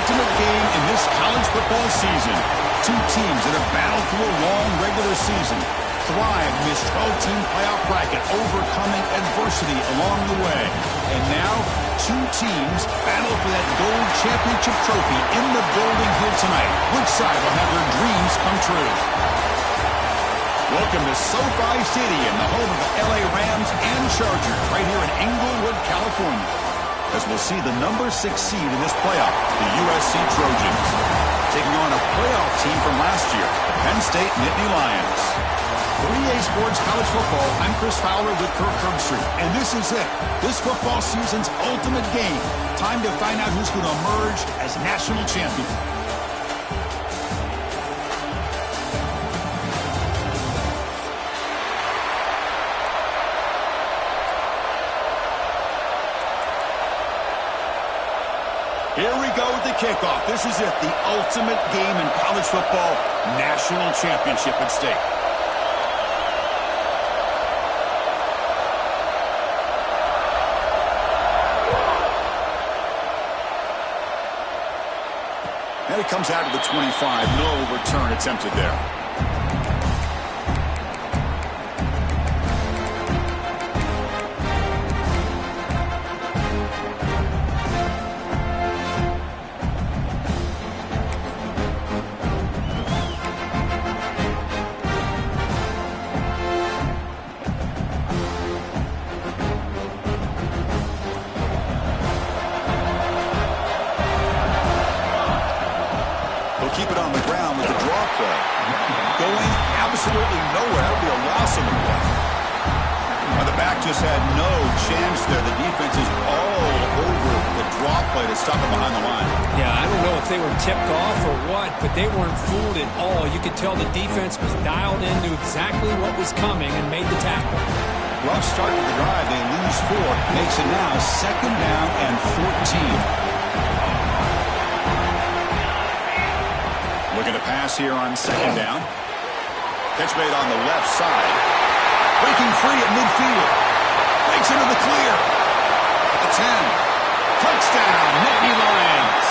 ultimate game in this college football season. Two teams that have battled through a long regular season, thrived in this 12-team playoff bracket, overcoming adversity along the way. And now, two teams battle for that gold championship trophy in the building here tonight. Which side will have their dreams come true? Welcome to SoFi Stadium, the home of the LA Rams and Chargers, right here in Inglewood, California, as we'll see the number 6 seed in this playoff, the USC Trojans, taking on a playoff team from last year, the Penn State Nittany Lions. 3A Sports College Football, I'm Chris Fowler with Kirk Herbstreit, and this is it, this football season's ultimate game. Time to find out who's going to emerge as national champion. Here we go with the kickoff. This is it, the ultimate game in college football, national championship at stake. And it comes out of the 25. No return attempted there. Keep it on the ground with the draw play. Going absolutely nowhere. That would be a loss on the play. Well, the back just had no chance there. The defense is all over the draw play to stop him behind the line. Yeah, I don't know if they were tipped off or what, but they weren't fooled at all. You could tell the defense was dialed into exactly what was coming and made the tackle. Rough start to the drive. They lose 4. Makes it now 2nd down and 14. Looking to pass here on 2nd down. Catch made on the left side. Breaking free at midfield. Breaks into the clear. At the 10. Touchdown, Nittany Lions.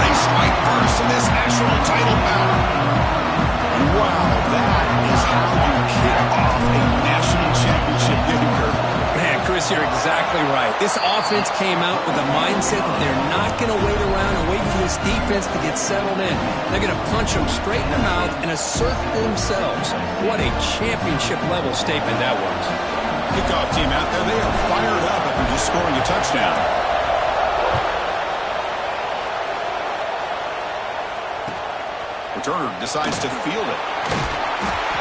They strike first in this national title battle. Wow, that is how you kick off a national championship game, Kirk. Man, Chris, you're exactly right. This offense came out with a mindset that they're not going to wait around and wait for this defense to get settled in. They're going to punch them straight in the mouth and assert themselves. What a championship-level statement that was. Kickoff team out there, they are fired up after just scoring a touchdown. Returner decides to field it.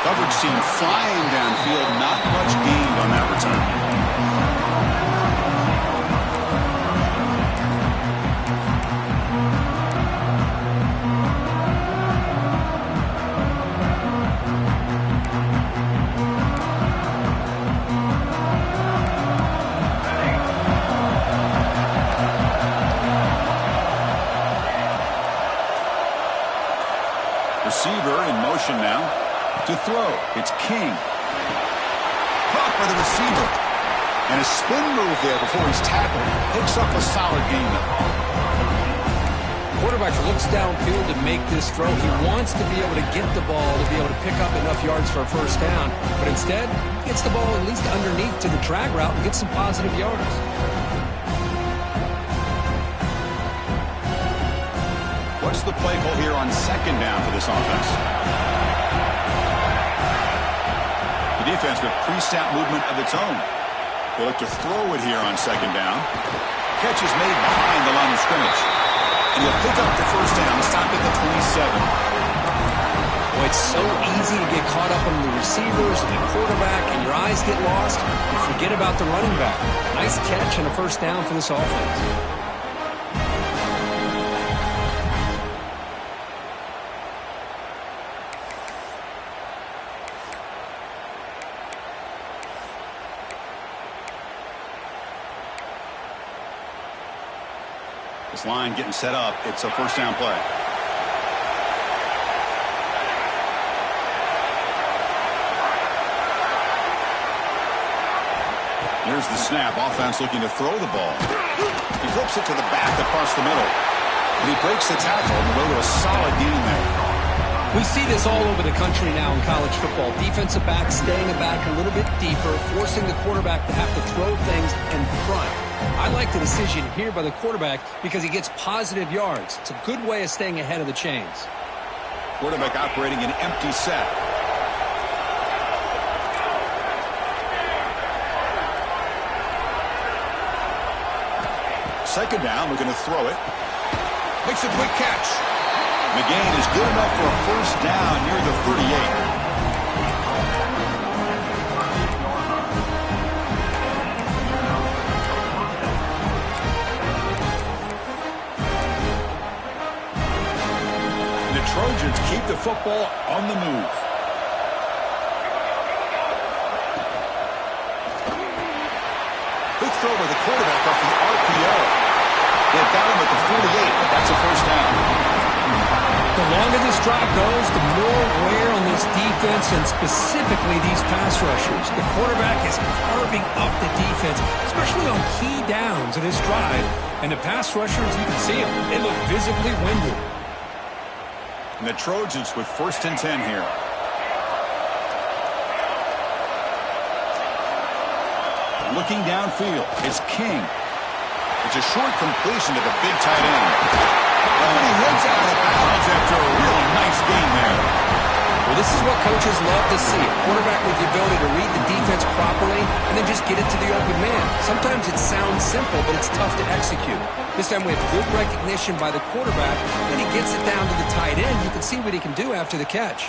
Coverage team flying downfield, not much gained on that return. Receiver in motion now to throw. It's King. Caught by the receiver. And a spin move there before he's tackled. Picks up a solid gain. Quarterback looks downfield to make this throw. He wants to be able to get the ball to be able to pick up enough yards for a first down. But instead, he gets the ball at least underneath to the drag route and gets some positive yards. What's the play call here on 2nd down for this offense? The defense with pre-snap movement of its own. They look to throw it here on 2nd down. Catch is made behind the line of scrimmage. And he'll pick up the first down, stop at the 27. Boy, it's so easy to get caught up on the receivers and the quarterback, and your eyes get lost. You forget about the running back. Nice catch and a first down for this offense. This line getting set up. It's a first down play. Here's the snap. Offense looking to throw the ball. He flips it to the back across the middle. And he breaks the tackle on the way to a solid gain there. We see this all over the country now in college football. Defensive backs staying back a little bit deeper, forcing the quarterback to have to throw things in front. I like the decision here by the quarterback because he gets positive yards. It's a good way of staying ahead of the chains. Quarterback operating an empty set. Second down, we're going to throw it. Makes a quick catch. The gain is good enough for a first down near the 38. The Trojans keep the football on the move. Quick throw by the quarterback off the RPO. They've got him at the 48, but that's a first down. The longer this drive goes, the more wear on this defense and specifically these pass rushers. The quarterback is carving up the defense, especially on key downs of this drive. And the pass rushers, you can see them. They look visibly winded. And the Trojans with 1st and 10 here. Looking downfield, it's King. It's a short completion to the big tight end. And he heads out of bounds after a real nice game there. Well, this is what coaches love to see. A quarterback with the ability to read the defense properly and then just get it to the open man. Sometimes it sounds simple, but it's tough to execute. This time we have good recognition by the quarterback, and he gets it down to the tight end. You can see what he can do after the catch.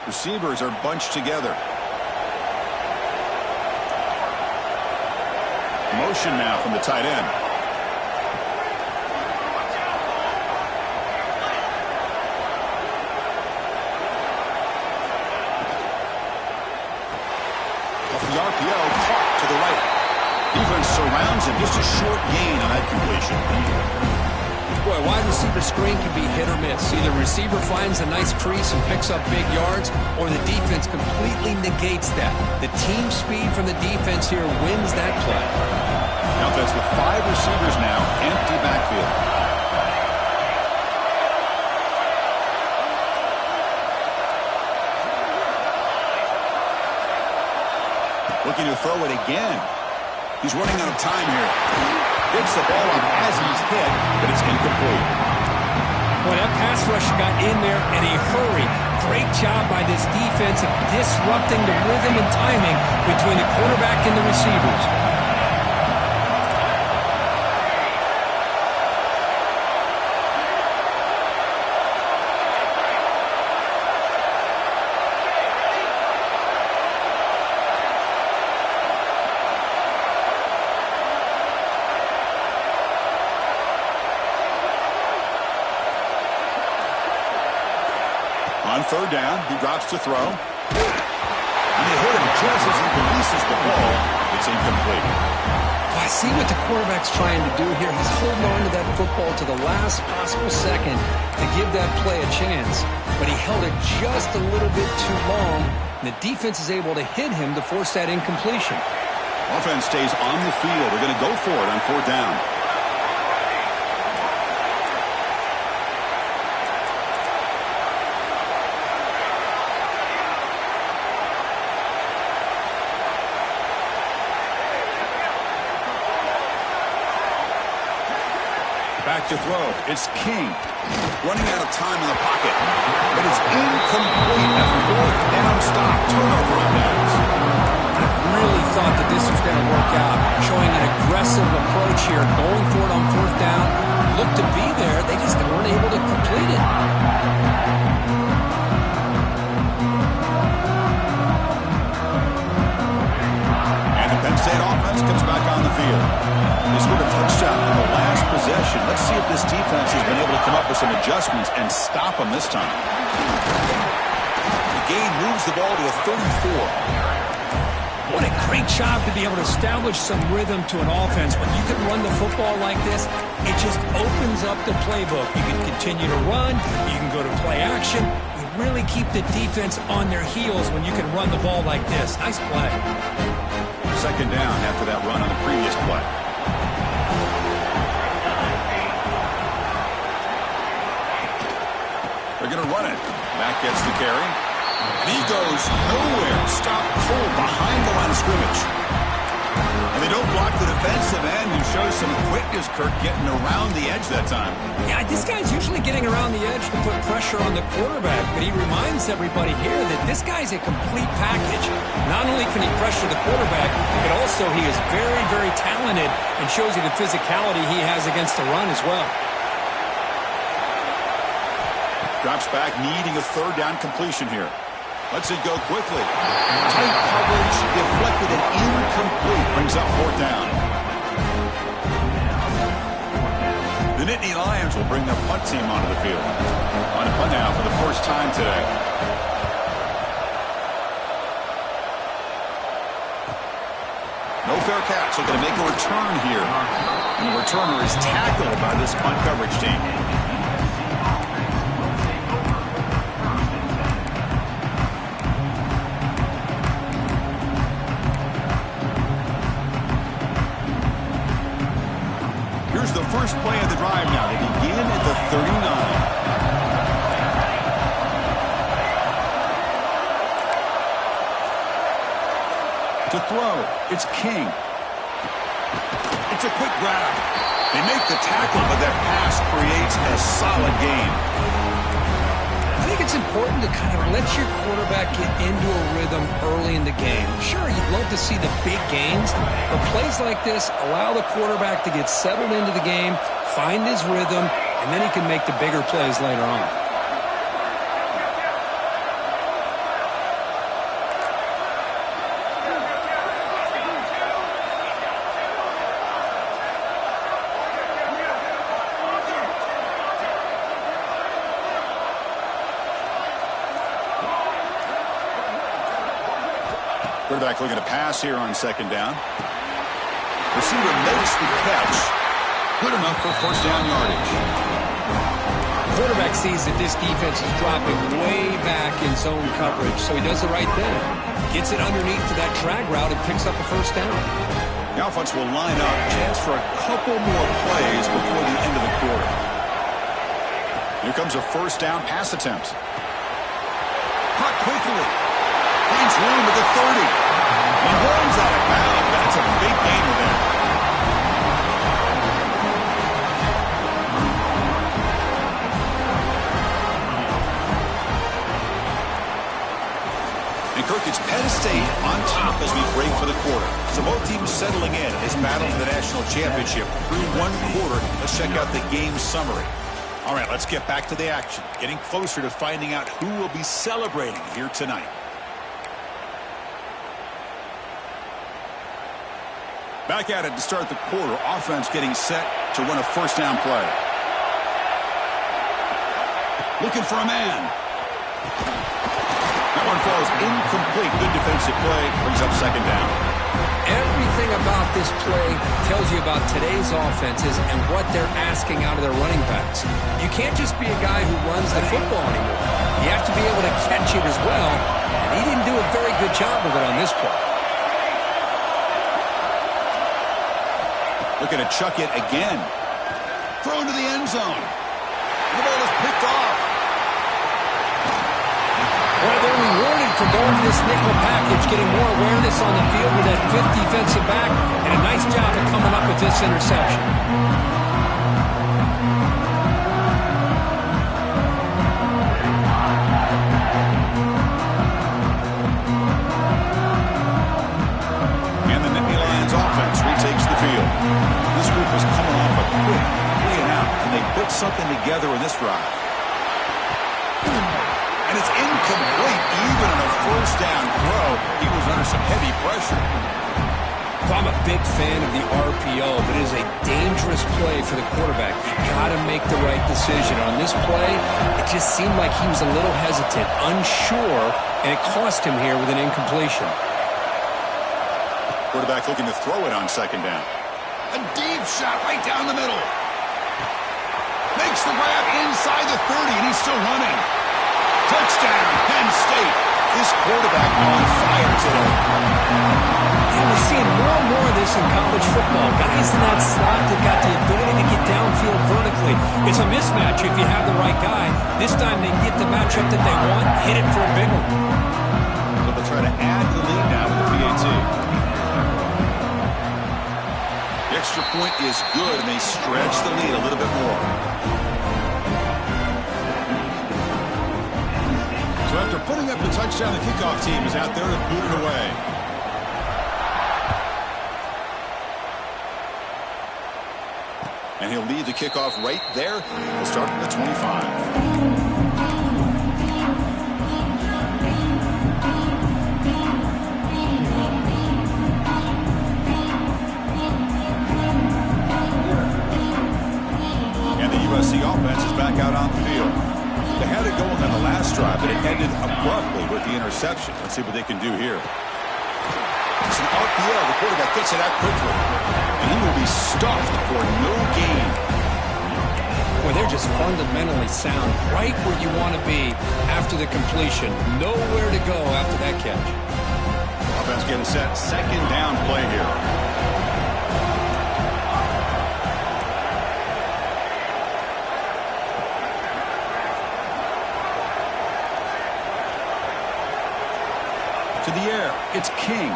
Receivers are bunched together. Motion now from the tight end. Off the RPO, caught to the right. Defense surrounds him. Just a short gain on that completion. Boy, wide receiver screen can be hit or miss. Either receiver finds a nice crease and picks up big yards, or the defense completely negates that. The team speed from the defense here wins that play. Offense with 5 receivers now, empty backfield. Looking to throw it again. He's running out of time here. Gets the ball up as he's hit, but it's incomplete. Boy, that pass rush got in there in a hurry. Great job by this defense of disrupting the rhythm and timing between the quarterback and the receivers. On 3rd down, he drops to throw. And they hit him just as he releases the ball. It's incomplete. I see what the quarterback's trying to do here. He's holding on to that football to the last possible second to give that play a chance. But he held it just a little bit too long. And the defense is able to hit him to force that incompletion. Offense stays on the field. They're going to go for it on 4th down. Back to throw. It's King. Running out of time in the pocket. But it's incomplete. A 4th down stop. Turnover on downs. I really thought that this was going to work out. Showing an aggressive approach here. Going for it on 4th down. Looked to be there. They just weren't able to complete it. And the Penn State offense comes back on the field. They scored a touchdown on the last possession. Let's see if this defense has been able to come up with some adjustments and stop them this time. The gain moves the ball to a 34. What a great job to be able to establish some rhythm to an offense. When you can run the football like this, it just opens up the playbook. You can continue to run. You can go to play action. You really keep the defense on their heels when you can run the ball like this. Nice play. 2nd down after that run on the previous play. They're going to run it. Mack gets the carry. And he goes nowhere. Stop cold behind the line of scrimmage. And they don't block the defensive end, who shows some quickness, Kirk, getting around the edge that time. Yeah, this guy's usually getting around the edge to put pressure on the quarterback, but he reminds everybody here that this guy's a complete package. Not only can he pressure the quarterback, but also he is very, very talented and shows you the physicality he has against the run as well. Drops back, needing a third down completion here. Lets it go quickly. Tight coverage, deflected and incomplete. Brings up fourth down. The Nittany Lions will bring their punt team onto the field. On a punt now for the first time today. No fair catch. Looking to make a return here. And the returner is tackled by this punt coverage team. Here's the first play of the drive now. They begin at the 39. To throw, it's King. It's a quick grab. They make the tackle, but that pass creates a solid gain. I think it's important to kind of let your quarterback get into a rhythm early in the game. Sure, you'd love to see the big gains, but plays like this allow the quarterback to get settled into the game, find his rhythm, and then he can make the bigger plays later on. Quarterback looking to pass here on second down. Receiver makes the catch. Good enough for first down yardage. Quarterback sees that this defense is dropping way back in zone coverage, so he does the right thing. Gets it underneath to that drag route and picks up a first down. The offense will line up, chance for a couple more plays before the end of the quarter. Here comes a first down pass attempt. Caught quickly. Finds room at the 30. He runs out of bounds. That's a big gain with that. And Kirk, it's Penn State on top as we break for the quarter. So both teams settling in as battle for the national championship through one quarter. Let's check out the game summary. All right, let's get back to the action. Getting closer to finding out who will be celebrating here tonight. Back at it to start the quarter. Offense getting set to run a first down play. Looking for a man. That one falls incomplete. Good defensive play. Brings up second down. Everything about this play tells you about today's offenses and what they're asking out of their running backs. You can't just be a guy who runs the football anymore. You have to be able to catch it as well, and he didn't do a very good job of it on this play. Looking to chuck it again. Thrown to the end zone. The ball is picked off. Well, they're rewarded for going to this nickel package, getting more awareness on the field with that fifth defensive back, and a nice job of coming up with this interception. And the Nittany Lions offense retakes the field. This group is coming off a quick 3 and out, and they put something together in this drive. And it's incomplete, even on a first down throw. He was under some heavy pressure. Well, I'm a big fan of the RPO, but it is a dangerous play for the quarterback. You got to make the right decision. On this play, it just seemed like he was a little hesitant, unsure, and it cost him here with an incompletion. Quarterback looking to throw it on second down. A deep shot right down the middle. Makes the grab inside the 30, and he's still running. Touchdown, Penn State. This quarterback on fire today. It was seeing more and more of this in college football. Guys in that slot that got the ability to get downfield vertically. It's a mismatch if you have the right guy. This time they get the matchup that they want, hit it for a big one. So they'll try to add the lead now with the PAT. The extra point is good, and they stretch the lead a little bit more. So after putting up the touchdown, the kickoff team is out there to boot it away. And he'll lead the kickoff right there. He'll start at the 25. And the USC offense is back out on the field. They had it going on the last drive, but it ended abruptly with the interception. Let's see what they can do here. It's an RPO. The quarterback gets it out quickly. And he will be stuffed for no gain. Boy, they're just fundamentally sound. Right where you want to be after the completion. Nowhere to go after that catch. Offense getting set. Second down play here. To the air, it's King.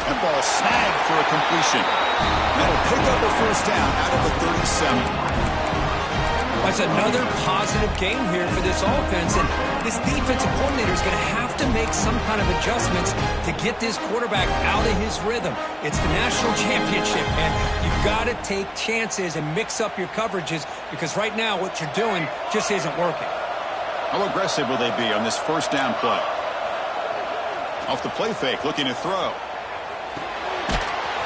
That ball snagged for a completion. That'll pick up a first down out of the 37. That's another positive game here for this offense, and this defensive coordinator is going to have to make some kind of adjustments to get this quarterback out of his rhythm. It's the national championship, and you've got to take chances and mix up your coverages, because right now what you're doing just isn't working. How aggressive will they be on this first down play? Off the play fake, looking to throw.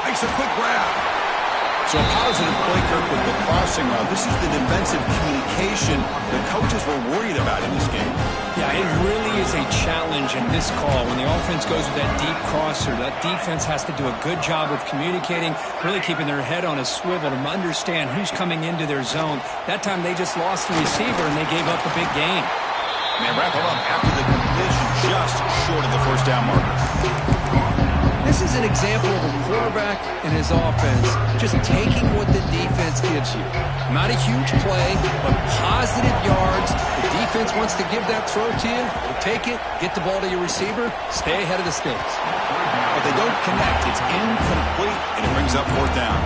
Makes a quick grab. So a positive play, Kirk, with the crossing route. This is the defensive communication the coaches were worried about in this game. Yeah, it really is a challenge in this call. When the offense goes with that deep crosser, that defense has to do a good job of communicating, really keeping their head on a swivel to understand who's coming into their zone. That time they just lost the receiver and they gave up a big gain. And they wrap it up after the completion, just short of the first down marker. This is an example of a quarterback and his offense just taking what the defense gives you. Not a huge play, but positive yards. The defense wants to give that throw to you. You take it, get the ball to your receiver, stay ahead of the sticks. But they don't connect. It's incomplete, and it brings up fourth down.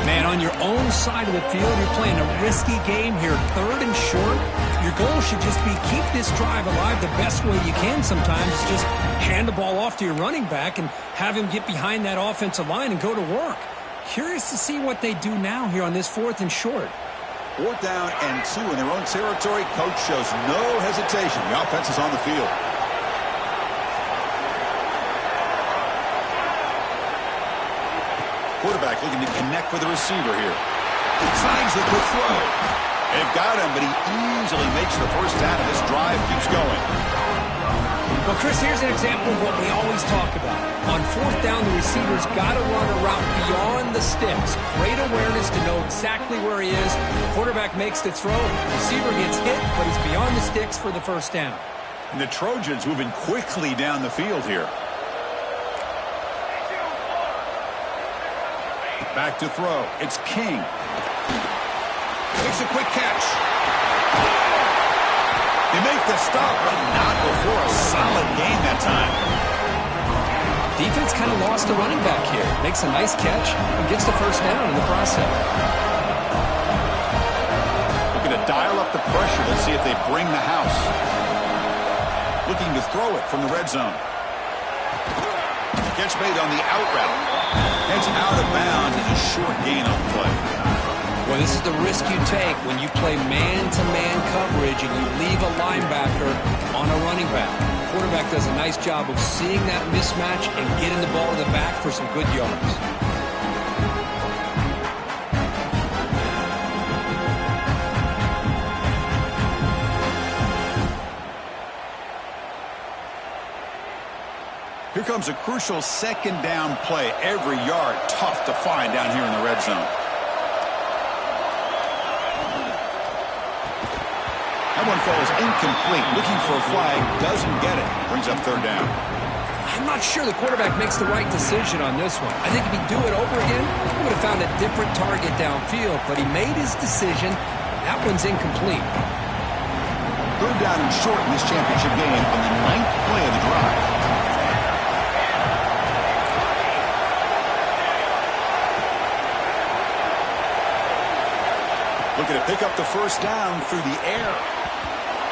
Man, on your own side of the field, you're playing a risky game here. Third and short. Your goal should just be keep this drive alive the best way you can sometimes. Just hand the ball off to your running back and have him get behind that offensive line and go to work. Curious to see what they do now here on this fourth and short. Fourth down and 2 in their own territory. Coach shows no hesitation. The offense is on the field. Quarterback looking to connect with the receiver here. Signs the quick throw. They've got him, but he easily makes the first down, and this drive keeps going. Well, Chris, here's an example of what we always talk about. On fourth down, the receiver's got to run a route beyond the sticks. Great awareness to know exactly where he is. Quarterback makes the throw. Receiver gets hit, but he's beyond the sticks for the first down. And the Trojans moving quickly down the field here. Back to throw. It's King. Makes a quick catch. They make the stop, but not before a solid gain that time. Defense kind of lost a running back here. Makes a nice catch and gets the first down in the process. Looking to dial up the pressure. Let's see if they bring the house. Looking to throw it from the red zone. Catch made on the out route. Heads out of bounds as a short gain on the play. Well, this is the risk you take when you play man-to-man coverage and you leave a linebacker on a running back. The quarterback does a nice job of seeing that mismatch and getting the ball to the back for some good yards. Here comes a crucial second down play. Every yard tough to find down here in the red zone. That one falls incomplete. Looking for a flag. Doesn't get it. Brings up third down. I'm not sure the quarterback makes the right decision on this one. I think if he'd do it over again, he would have found a different target downfield, but he made his decision. That one's incomplete. Third down and short in this championship game on the 9th play of the drive. Looking to pick up the first down through the air.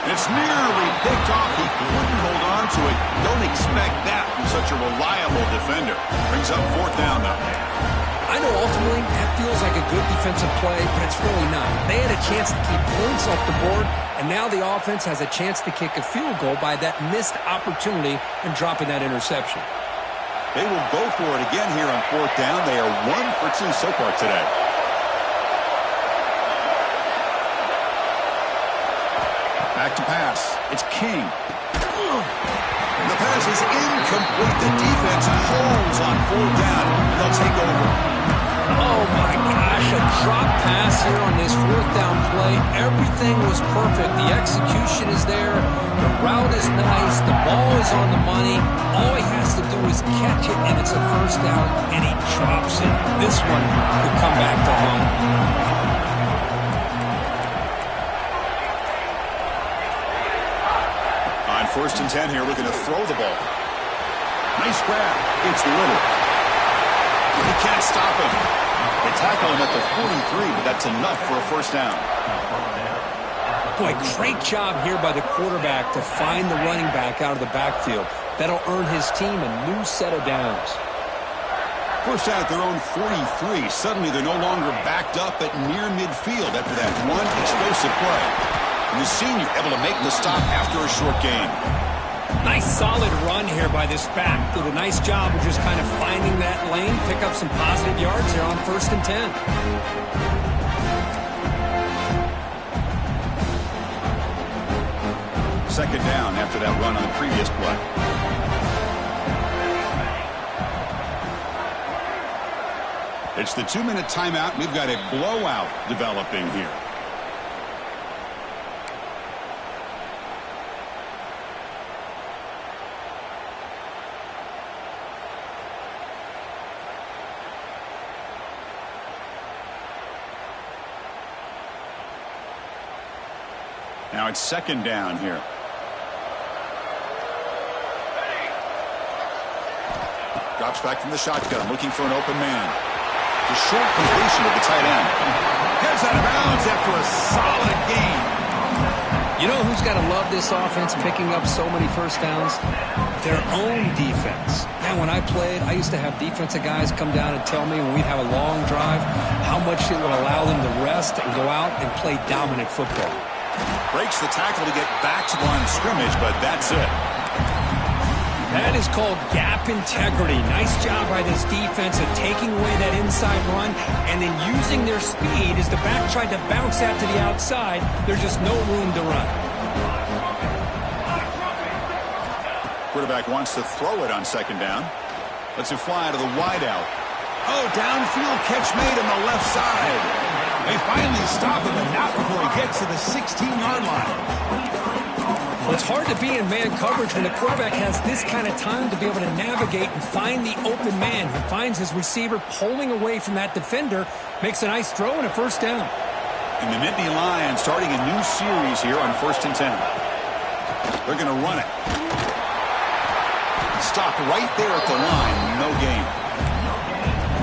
It's nearly picked off. He couldn't hold on to it. Don't expect that from such a reliable defender. Brings up fourth down, though. I know ultimately that feels like a good defensive play, but it's really not. They had a chance to keep points off the board, and now the offense has a chance to kick a field goal by that missed opportunity and dropping that interception. They will go for it again here on fourth down. They are 1 for 2 so far today. Back to pass. It's King. The pass is incomplete. The defense holds on fourth down, and they'll take over. Oh, my gosh, a drop pass here on this fourth down play. Everything was perfect. The execution is there. The route is nice. The ball is on the money. All he has to do is catch it, and it's a first down, and he drops it. This one could come back to home. First and 10 here, looking to throw the ball. Nice grab. It's Little. He can't stop him. They tackle him at the 43, but that's enough for a first down. Boy, great job here by the quarterback to find the running back out of the backfield. That'll earn his team a new set of downs. First down at their own 43. Suddenly they're no longer backed up at near midfield after that one explosive play. And the senior able to make the stop after a short gain. Nice solid run here by this back. Did a nice job of just kind of finding that lane, pick up some positive yards here on first and 10. Second down after that run on the previous play. It's the 2-minute timeout. We've got a blowout developing here. Now it's second down here. Drops back from the shotgun, looking for an open man. The short completion of the tight end. Gets out of bounds after a solid gain. You know who's got to love this offense picking up so many first downs? Their own defense. Man, when I played, I used to have defensive guys come down and tell me when we'd have a long drive how much it would allow them to rest and go out and play dominant football. Breaks the tackle to get back to the line of scrimmage, but that's it. That is called gap integrity. Nice job by this defense of taking away that inside run and then using their speed as the back tried to bounce that to the outside. There's just no room to run. Quarterback wants to throw it on second down. Lets it fly to the wideout. Oh, downfield catch made on the left side. They finally stop him, and not before he gets to the 16-yard line. Well, it's hard to be in man coverage when the quarterback has this kind of time to be able to navigate and find the open man. He finds his receiver pulling away from that defender, makes a nice throw and a first down. And the Nittany Lions starting a new series here on first and 10. They're going to run it. Stopped right there at the line, no gain.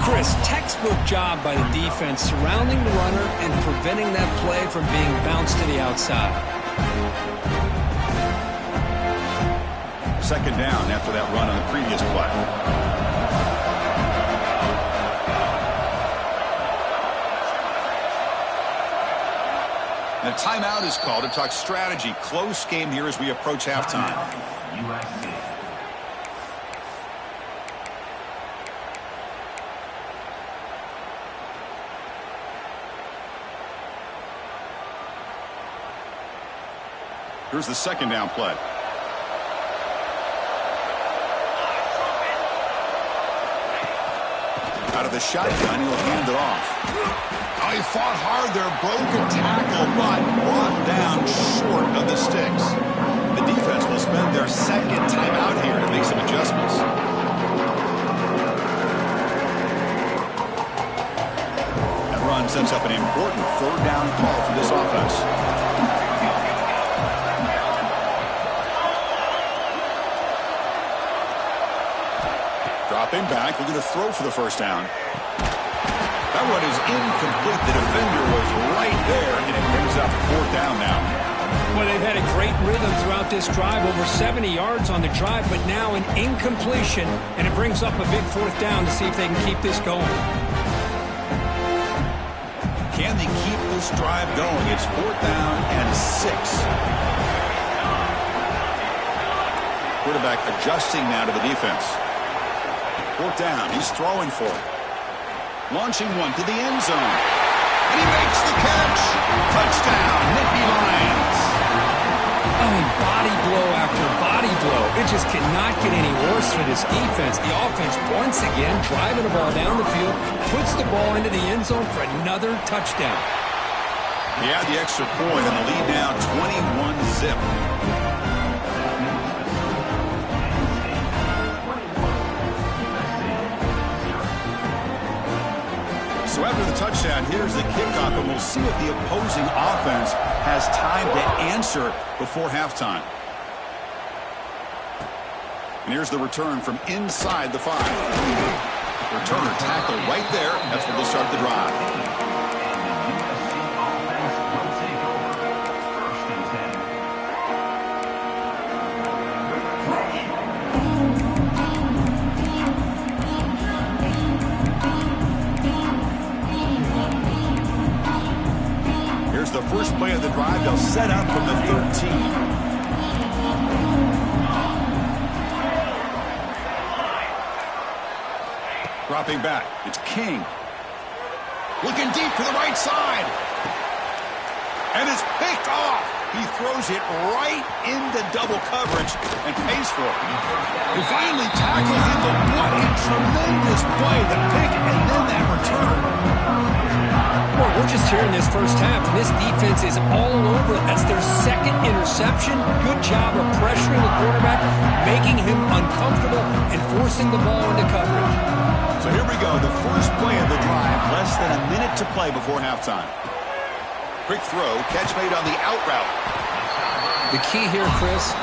Chris, textbook job by the defense surrounding the runner and preventing that play from being bounced to the outside. Second down after that run on the previous play. And a timeout is called to talk strategy. Close game here as we approach halftime. Here's the second down play. Out of the shotgun, he'll hand it off. Oh, he fought hard there, broken tackle, but brought down short of the sticks. The defense will spend their second timeout here to make some adjustments. sets up an important third down call for this offense. Dropping back, looking to throw for the first down. That one is incomplete. The defender was right there, and it brings up fourth down now. Well, they've had a great rhythm throughout this drive, over 70 yards on the drive, but now an incompletion, and it brings up a big fourth down to see if they can keep this going. Can they keep this drive going? It's fourth down and 6. Quarterback adjusting now to the defense. Fourth down, he's throwing for it. Launching one to the end zone. And he makes the catch. Touchdown, Nittany Lions. I mean, body blow after body blow. It just cannot get any worse for this defense. The offense, once again, driving the ball down the field, puts the ball into the end zone for another touchdown. He had the extra point, and the lead now 21-zip. So after the touchdown, here's the kickoff, and we'll see if the opposing offense has time to answer before halftime. And here's the return from inside the 5. Returner tackle right there. That's where they'll start the drive. The first play of the drive, they'll set up from the 13. Dropping back, it's King. Looking deep to the right side. And it's picked off. He throws it right into double coverage and pays for it. He finally tackles it, but what a tremendous play. The pick and then that return. Well, we're just here in this first half, and this defense is all over. That's their second interception. Good job of pressuring the quarterback, making him uncomfortable, and forcing the ball into coverage. So here we go, the first play of the drive, less than a minute to play before halftime. Quick throw, catch made on the out route. The key here, Chris,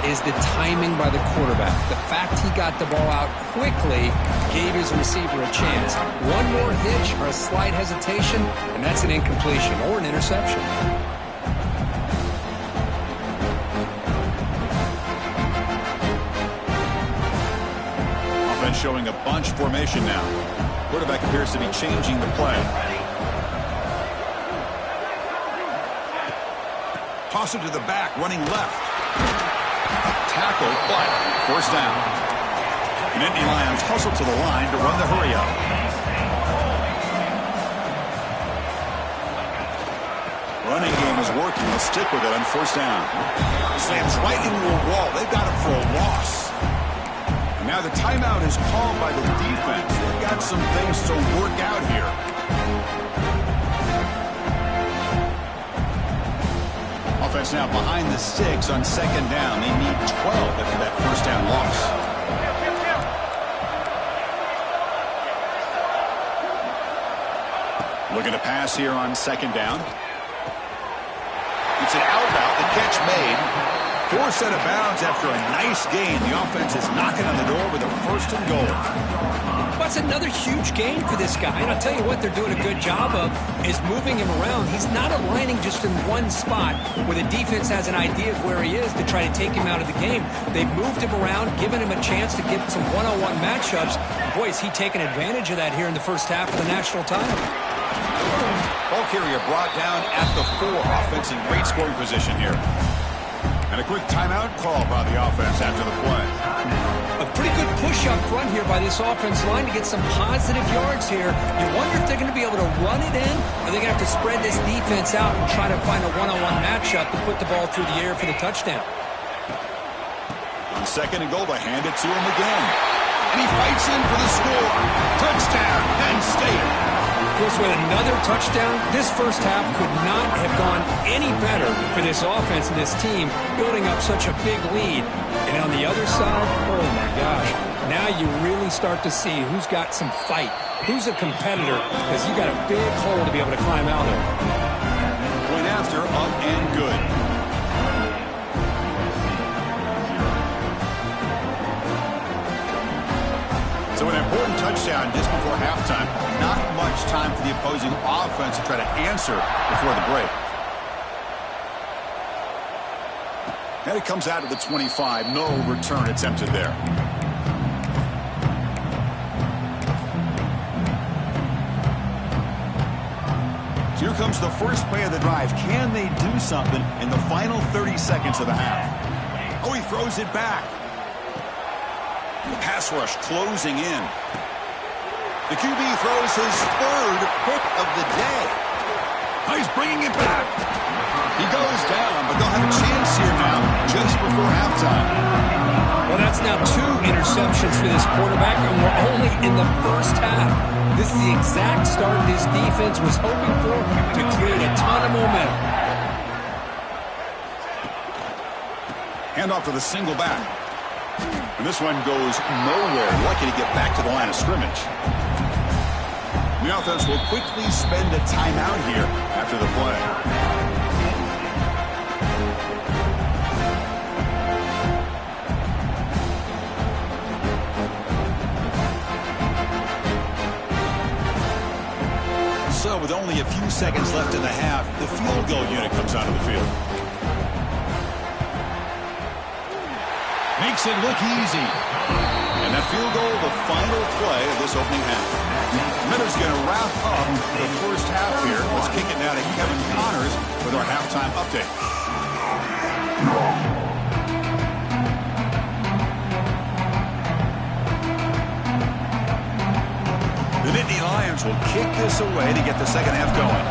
is the timing by the quarterback. The fact he got the ball out quickly gave his receiver a chance. One more hitch or a slight hesitation, and that's an incompletion or an interception. Offense showing a bunch formation now. Quarterback appears to be changing the play. Toss it to the back, running left. Tackle, but first down. Nittany Lions hustle to the line to run the hurry up. Running game is working. They'll stick with it on first down. Slams right into a wall. They've got him for a loss. And now the timeout is called by the defense. They've got some things to work out here. Offense now behind the 6 on second down. They need 12 after that first down loss. Looking to pass here on second down. It's an out route. The catch made. Forced out of bounds after a nice gain. The offense is knocking on the door with a first and goal. That's another huge gain for this guy. And I'll tell you what they're doing a good job of is moving him around. He's not aligning just in one spot where the defense has an idea of where he is to try to take him out of the game. They've moved him around, given him a chance to get some one-on-one matchups. Boy, is he taking advantage of that here in the first half of the national title. Ball carrier brought down at the 4. Offense in great scoring position here. And a quick timeout call by the offense after the play. A pretty good push up front here by this offense line to get some positive yards here. You wonder if they're going to be able to run it in, or they're going to have to spread this defense out and try to find a one-on-one matchup to put the ball through the air for the touchdown. On second and goal, they hand it to him again. And he fights in for the score. Touchdown, Penn State. Chris, with another touchdown, this first half could not have gone any better for this offense and this team, building up such a big lead. And on the other side, oh my gosh, now you really start to see who's got some fight, who's a competitor, because you got a big hole to be able to climb out of. Point after, up and good. So an important touchdown just before halftime. Not much time for the opposing offense to try to answer before the break. And it comes out to the 25. No return attempted there. Here comes the first play of the drive. Can they do something in the final 30 seconds of the half? Oh, he throws it back. The pass rush closing in. The QB throws his third pick of the day. Oh, he's bringing it back. He goes down, but they'll have a chance here now just before halftime. Well, that's now 2 interceptions for this quarterback, and we're only in the first half. This is the exact start this defense was hoping for to create a ton of momentum. Handoff to the single back. And this one goes nowhere. Lucky to get back to the line of scrimmage. The offense will quickly spend a timeout here after the play. So with only a few seconds left in the half, the field goal unit comes onto the field. Makes it look easy. And that field goal, the final play of this opening half. Miller's going to wrap up the first half here. Let's kick it now to Kevin Connors with our halftime update. The Nittany Lions will kick this away to get the second half going.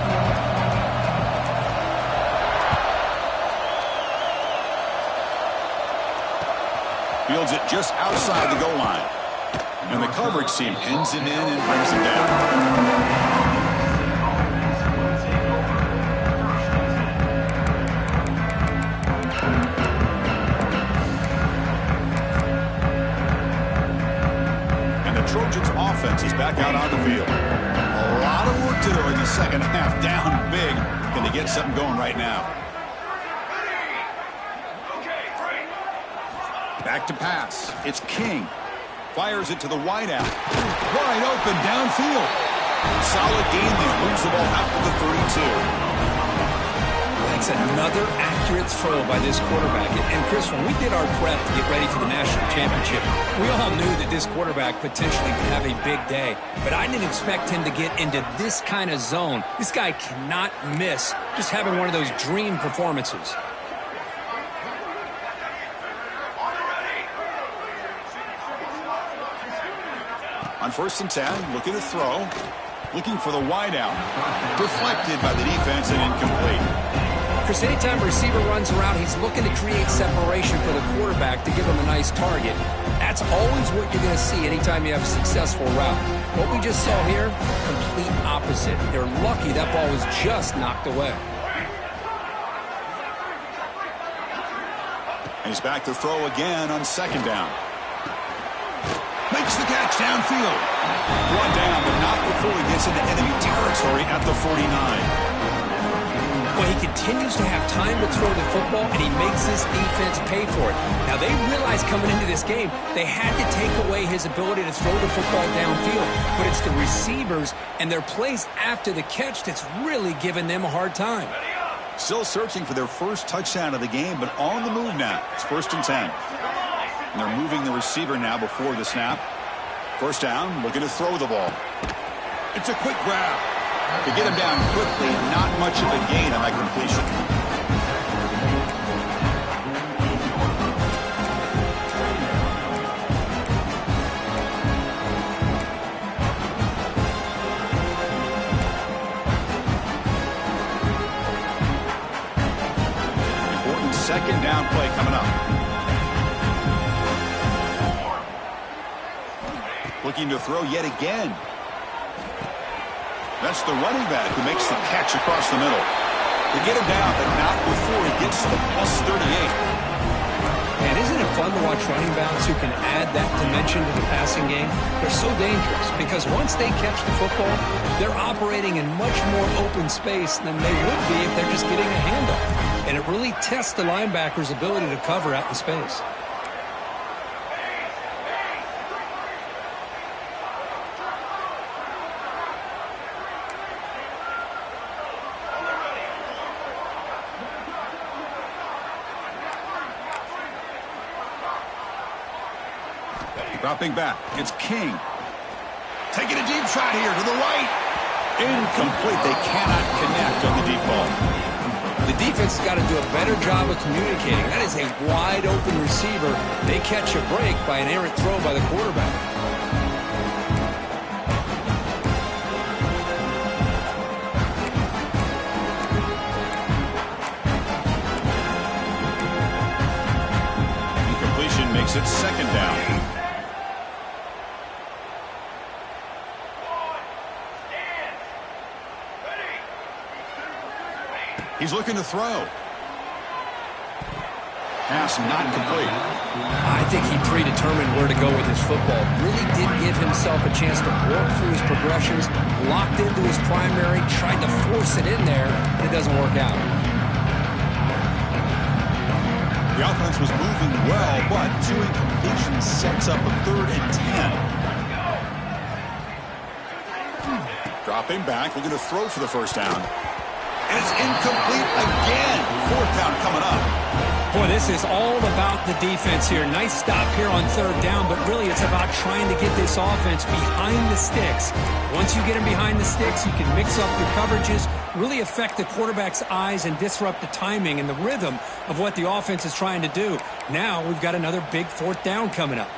Fields it just outside the goal line. And the coverage team pins him in and brings him down. Trojans offense is back out on the field. A lot of work to do in the second half. Down big. Going to get something going right now. Back to pass. It's King. Fires it to the wideout. Wide open downfield. Solid gain there. Moves the ball out to the 32. That's another accurate throw by this quarterback. And Chris, when we did our prep to get ready for the national championship, we all knew that this quarterback potentially could have a big day. But I didn't expect him to get into this kind of zone. This guy cannot miss just having one of those dream performances. On 1st and 10, looking to throw. Looking for the wideout. Deflected by the defense and incomplete. Chris, anytime a receiver runs around, he's looking to create separation for the quarterback to give him a nice target. That's always what you're going to see anytime you have a successful route. What we just saw here, complete opposite. They're lucky that ball was just knocked away. And he's back to throw again on 2nd down. Makes the catch downfield. Brought down, but not before he gets into enemy territory at the 49. Well, he continues to have time to throw the football, and he makes his defense pay for it. Now, they realized coming into this game, they had to take away his ability to throw the football downfield. But it's the receivers and their plays after the catch that's really giving them a hard time. Still searching for their first touchdown of the game, but on the move now. It's 1st and 10. And they're moving the receiver now before the snap. 1st down, looking to throw the ball. It's a quick grab. To get him down quickly, not much of a gain on that completion. Important 2nd down play coming up. Looking to throw yet again. That's the running back who makes the catch across the middle. They get him down, but not before he gets to the plus 38. And isn't it fun to watch running backs who can add that dimension to the passing game? They're so dangerous because once they catch the football, they're operating in much more open space than they would be if they're just getting a handoff. And it really tests the linebacker's ability to cover out in space. Dropping back, it's King. Taking a deep shot here to the right. Incomplete. They cannot connect on the deep ball. The defense has got to do a better job of communicating. That is a wide open receiver. They catch a break by an errant throw by the quarterback. Incompletion makes it second down. He's looking to throw. Pass not complete. I think he predetermined where to go with his football. Really did give himself a chance to work through his progressions, locked into his primary, tried to force it in there, but it doesn't work out. The offense was moving well, but 2 incompletions sets up a 3rd and 10. Dropping back, looking to throw for the first down. And it's incomplete again. 4th down coming up. Boy, this is all about the defense here. Nice stop here on 3rd down, but really it's about trying to get this offense behind the sticks. Once you get them behind the sticks, you can mix up your coverages, really affect the quarterback's eyes and disrupt the timing and the rhythm of what the offense is trying to do. Now we've got another big 4th down coming up.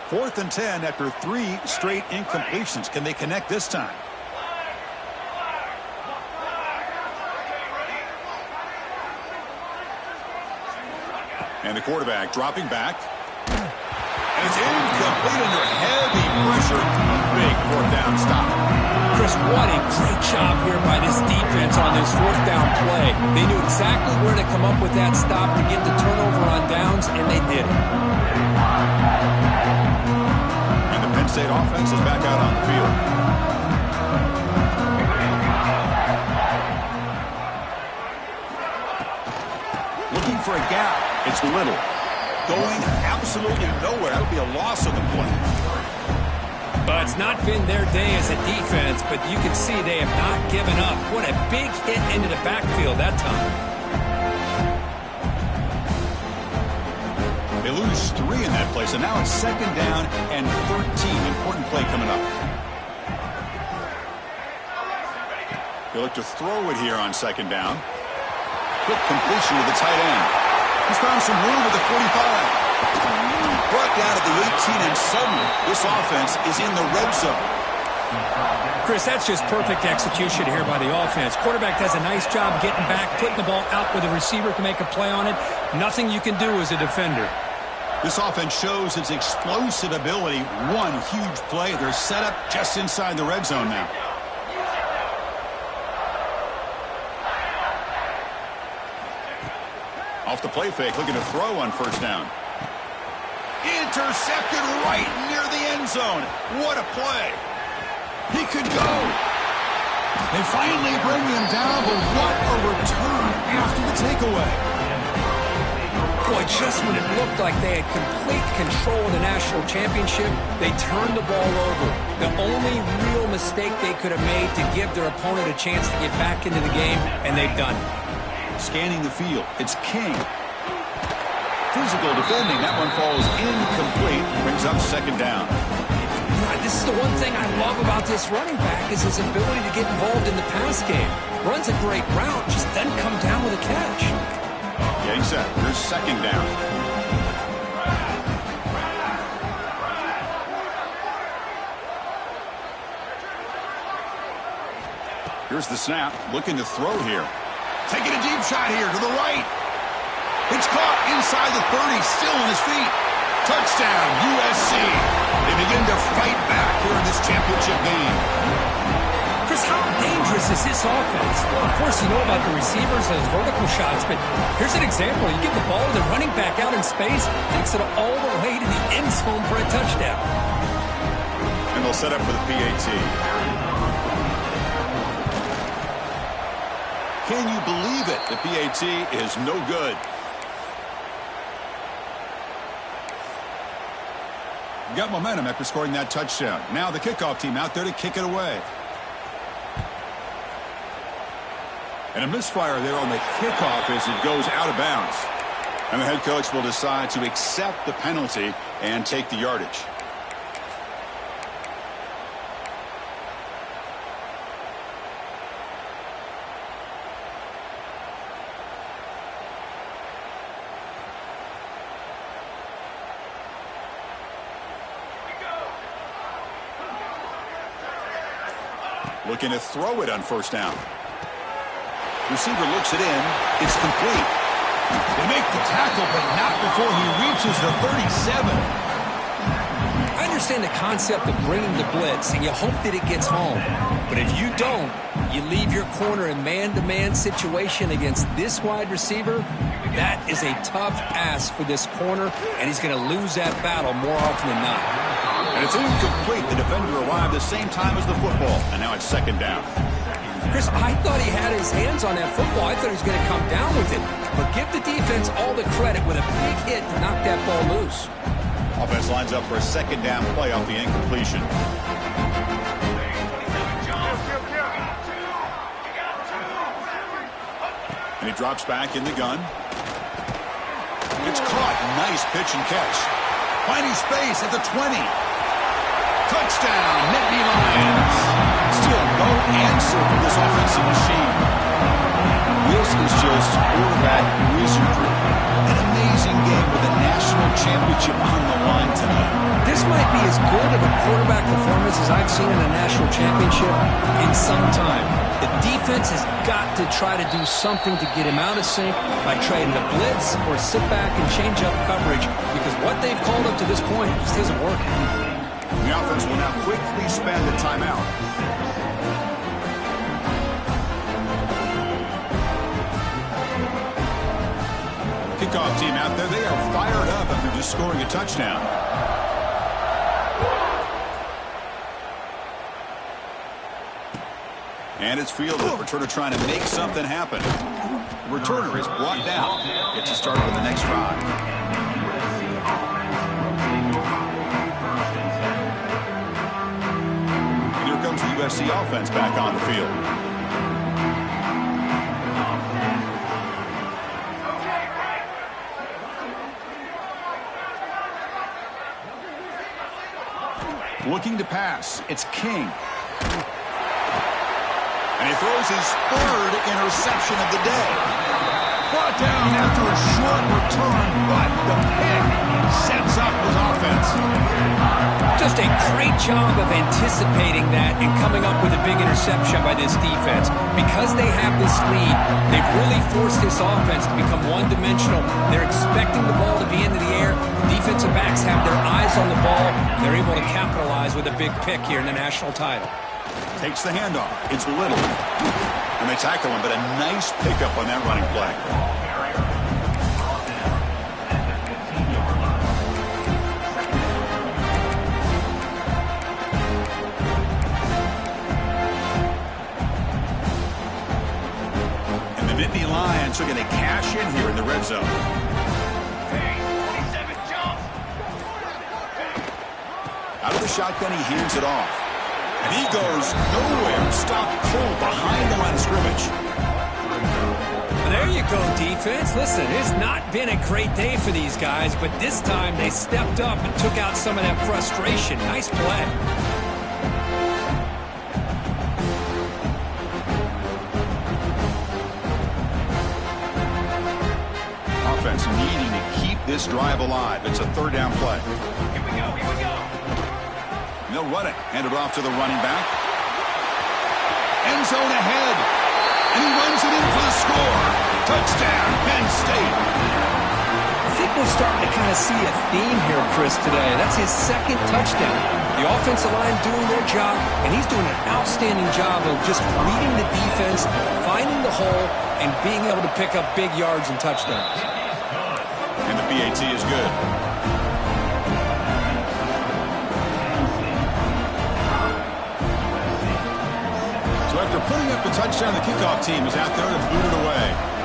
4th and 10 after 3 straight incompletions. Can they connect this time? And the quarterback dropping back. And it's incomplete under heavy pressure. Big 4th down stop. Chris, what a great job here by this defense on this 4th down play. They knew exactly where to come up with that stop to get the turnover on downs, and they did it. And the Penn State offense is back out on the field. Looking for a gap. It's Little. Going absolutely nowhere. That'll be a loss of the play. But it's not been their day as a defense, but you can see they have not given up. What a big hit into the backfield that time. They lose 3 in that play, so now it's 2nd down and 13. Important play coming up. They look to throw it here on 2nd down. Quick completion to the tight end. He's found some room at the 45. Brought down at the 18, and suddenly this offense is in the red zone. Chris, that's just perfect execution here by the offense. Quarterback does a nice job getting back, putting the ball out where the receiver can make a play on it. Nothing you can do as a defender. This offense shows its explosive ability. One huge play. They're set up just inside the red zone now. Off the play fake, looking to throw on 1st down. Intercepted right near the end zone. What a play. He could go. They finally bring him down, but what a return after the takeaway. Boy, just when it looked like they had complete control of the national championship, they turned the ball over. The only real mistake they could have made to give their opponent a chance to get back into the game, and they've done it. Scanning the field, it's King. Physical defending, that one falls incomplete, brings up 2nd down. This is the one thing I love about this running back is his ability to get involved in the pass game. Runs a great route, just doesn't come down with a catch. Getting set, here's 2nd down. Here's the snap, looking to throw here. Taking a deep shot here to the right. It's caught inside the 30, still on his feet. Touchdown, USC. They begin to fight back here in this championship game. Chris, how dangerous is this offense? Well, of course, you know about the receivers, those vertical shots, but here's an example. You give the ball to the running back out in space, takes it all the way to the end zone for a touchdown. And they'll set up for the PAT. Can you believe it? The PAT is no good. Got momentum after scoring that touchdown. Now the kickoff team out there to kick it away. And a misfire there on the kickoff as it goes out of bounds. And the head coach will decide to accept the penalty and take the yardage. Looking to throw it on first down. Receiver looks it in. It's complete. They make the tackle, but not before he reaches the 37. I understand the concept of bringing the blitz, and you hope that it gets home. But if you don't, you leave your corner in man-to-man situation against this wide receiver. That is a tough ask for this corner, and he's going to lose that battle more often than not. And it's incomplete. The defender arrived the same time as the football, and now it's second down. Chris, I thought he had his hands on that football. I thought he was going to come down with it. But give the defense all the credit with a big hit to knock that ball loose. Offense lines up for a second down play off the incompletion. And he drops back in the gun. It's caught. Nice pitch and catch. Finding space at the 20. Touchdown, Nittany Lions. Still no answer for this offensive machine. This is just quarterback wizardry. An amazing game with a national championship on the line tonight. This might be as good of a quarterback performance as I've seen in a national championship in some time. The defense has got to try to do something to get him out of sync by trading the blitz or sit back and change up coverage, because what they've called up to this point just isn't working. The offense will now quickly spend the timeout. Kickoff team out there, they are fired up after just scoring a touchdown. And it's fielded. Returner trying to make something happen. The returner is brought down. Gets us started with the next drive. Comes the USC offense back on the field. Looking to pass. It's King. And he throws his third interception of the day. Brought down after a short return, but the pick sets up his offense. Just a great job of anticipating that and coming up with a big interception by this defense. Because they have this lead, they've really forced this offense to become one-dimensional. They're expecting the ball to be into the air. The defensive backs have their eyes on the ball. They're able to capitalize with a big pick here in the national title. Takes the handoff. It's Little. And they tackle him, but a nice pickup on that running play. And the Nittany Lions are going to cash in here in the red zone. Out of the shotgun, he hands it off. And he goes nowhere. Stopped cold behind the line of scrimmage. There you go, defense. Listen, it's not been a great day for these guys, but this time they stepped up and took out some of that frustration. Nice play. Offense needing to keep this drive alive. It's a third down play. Here we go, here we go. They'll run it. Hand it off to the running back. End zone ahead. And he runs it in for the score. Touchdown, Penn State. I think we're starting to kind of see a theme here, Chris, today. That's his second touchdown. The offensive line doing their job, and he's doing an outstanding job of just reading the defense, finding the hole, and being able to pick up big yards and touchdowns. And the PAT is good. So after putting up the touchdown, the kickoff team is out there to boot it away.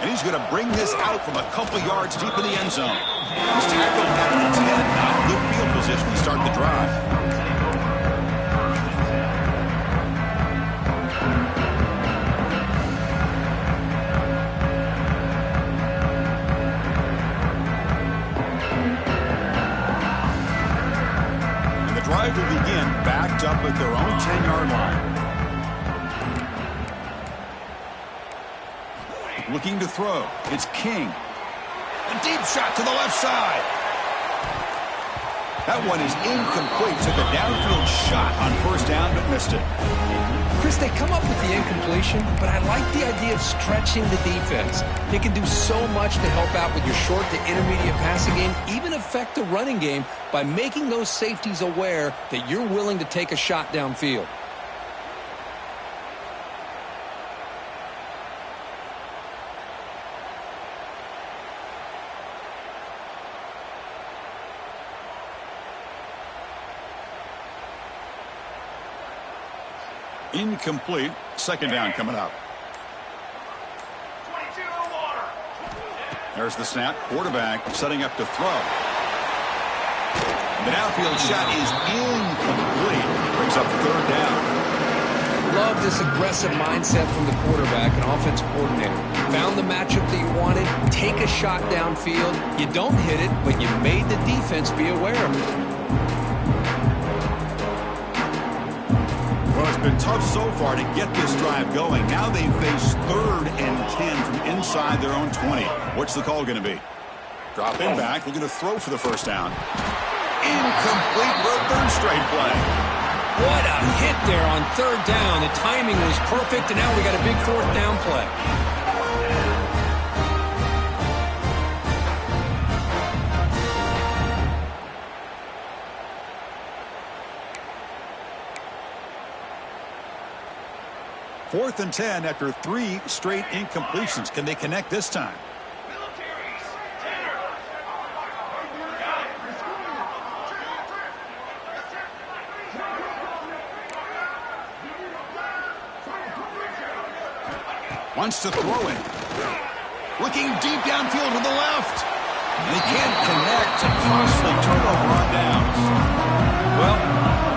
And he's going to bring this out from a couple yards deep in the end zone. He's tackled at the 10. Now good field position to start the drive. And the drive will begin backed up at their own 10-yard line. Looking to throw. It's King. A deep shot to the left side. That one is incomplete. Took a downfield shot on first down, but missed it. Chris, they come up with the incompletion, but I like the idea of stretching the defense. They can do so much to help out with your short to intermediate passing game, even affect the running game by making those safeties aware that you're willing to take a shot downfield. Incomplete. Second down coming up. There's the snap. Quarterback setting up to throw. The downfield shot is incomplete. Brings up third down. Love this aggressive mindset from the quarterback and offensive coordinator. Found the matchup that you wanted. Take a shot downfield. You don't hit it, but you made the defense be aware of it. Well, it's been tough so far to get this drive going. Now they face 3rd and 10 from inside their own 20. What's the call going to be? Drop in back. Looking to throw for the first down. Incomplete for a third straight play. What a hit there on third down. The timing was perfect, and now we got a big fourth down play. Fourth and 10 after 3 straight incompletions. Can they connect this time? Wants to throw it. Looking deep downfield to the left. They can't connect. A costly turnover on downs. Well,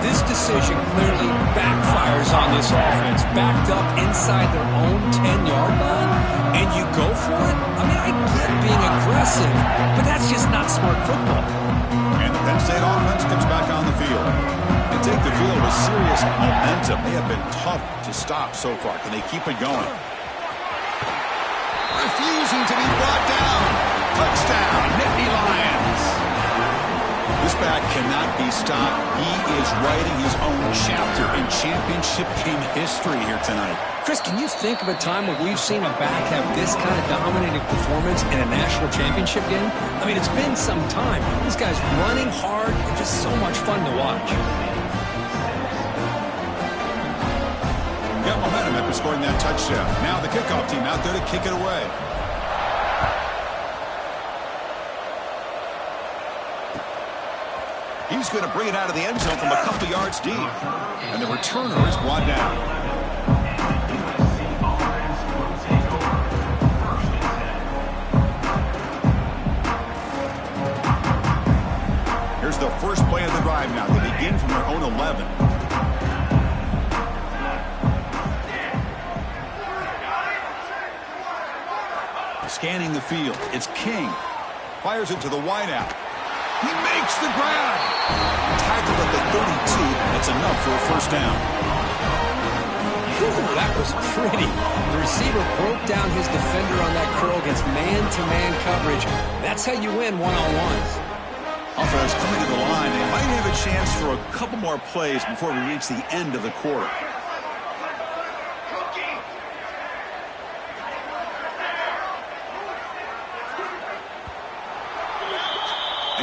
this decision clearly backfires on this offense. Backed up inside their own 10-yard line, and you go for it? I mean, I get being aggressive, but that's just not smart football. And the Penn State offense comes back on the field. They take the field with serious momentum. They have been tough to stop so far. Can they keep it going? Refusing to be brought down. Touchdown, Nittany Lions. This back cannot be stopped. He is writing his own chapter in championship game history here tonight. Chris, can you think of a time where we've seen a back have this kind of dominating performance in a national championship game? I mean, it's been some time. This guy's running hard and just so much fun to watch. Got momentum after scoring that touchdown. Now the kickoff team out there to kick it away. He's going to bring it out of the end zone from a couple yards deep. And the returner is brought down. Here's the first play of the drive now. They begin from their own 11. Scanning the field. It's King. Fires it to the wideout. He makes the grab. Tackled at the 32. That's enough for a first down. Whew, that was pretty. The receiver broke down his defender on that curl against man-to-man coverage. That's how you win one-on-ones. Offense coming to the line. They might have a chance for a couple more plays before we reach the end of the quarter.